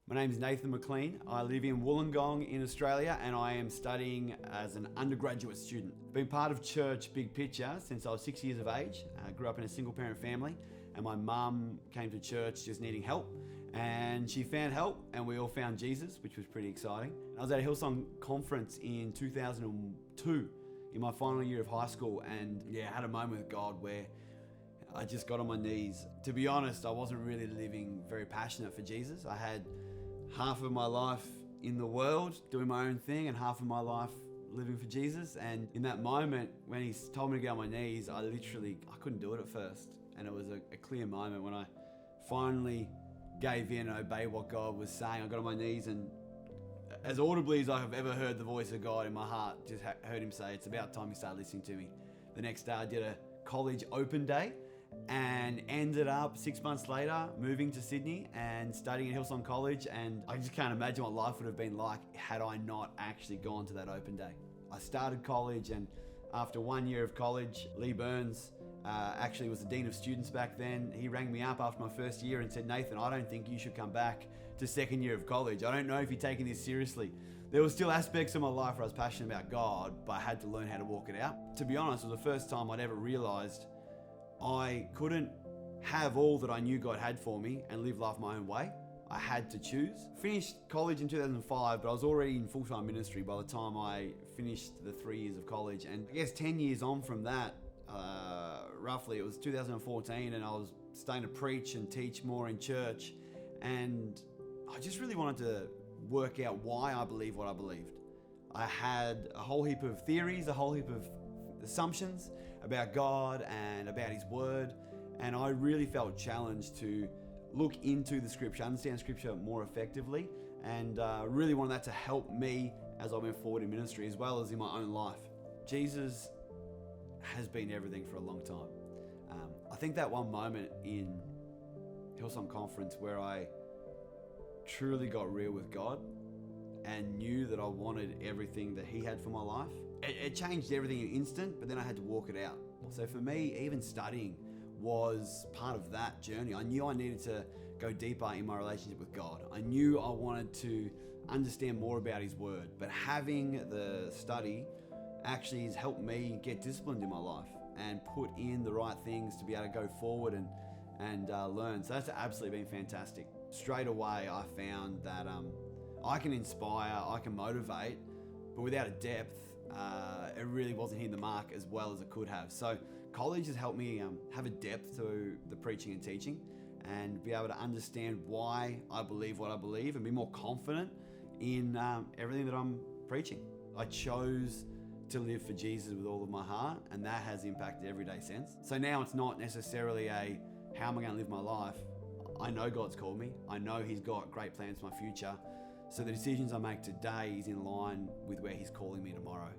My name is Nathan McLean. I live in Wollongong in Australia and I am studying as an undergraduate student. Been part of church big picture since I was 6 years of age. I grew up in a single parent family and my mum came to church just needing help and she found help and we all found Jesus, which was pretty exciting. And I was at a Hillsong conference in 2002 in my final year of high school and I had a moment with God where I just got on my knees. To be honest, I wasn't really living very passionate for Jesus. I had half of my life in the world doing my own thing and half of my life living for Jesus. And in that moment, when he told me to get on my knees, I couldn't do it at first. And it was a clear moment when I finally gave in and obeyed what God was saying. I got on my knees and as audibly as I have ever heard the voice of God in my heart, just heard him say, it's about time you start listening to me. The next day I did a college open day and ended up 6 months later moving to Sydney and studying at Hillsong College, and I just can't imagine what life would have been like had I not actually gone to that open day. I started college and after 1 year of college, Lee Burns actually was the Dean of Students back then. He rang me up after my first year and said, Nathan, I don't think you should come back to second year of college. I don't know if you're taking this seriously. There were still aspects of my life where I was passionate about God, but I had to learn how to walk it out. To be honest, it was the first time I'd ever realized I couldn't have all that I knew God had for me and live life my own way. I had to choose. Finished college in 2005, but I was already in full-time ministry by the time I finished the 3 years of college. And I guess 10 years on from that, roughly, it was 2014, and I was starting to preach and teach more in church. And I just really wanted to work out why I believe what I believed. I had a whole heap of theories, a whole heap of assumptions about God and about his word, and I really felt challenged to look into the scripture, understand scripture more effectively, and really wanted that to help me as I went forward in ministry as well as in my own life. Jesus has been everything for a long time. I think that one moment in Hillsong Conference where I truly got real with God and knew that I wanted everything that he had for my life, it changed everything in an instant, but then I had to walk it out. So for me, even studying was part of that journey. I knew I needed to go deeper in my relationship with God. I knew I wanted to understand more about his word, but having the study actually has helped me get disciplined in my life and put in the right things to be able to go forward and learn. So that's absolutely been fantastic. Straight away, I found that I can inspire, I can motivate, but without a depth, it really wasn't hitting the mark as well as it could have. So college has helped me have a depth to the preaching and teaching and be able to understand why I believe what I believe and be more confident in everything that I'm preaching. I chose to live for Jesus with all of my heart, and that has impacted every day since. So now it's not necessarily how am I going to live my life? I know God's called me. I know he's got great plans for my future. So the decisions I make today is in line with where he's calling me tomorrow.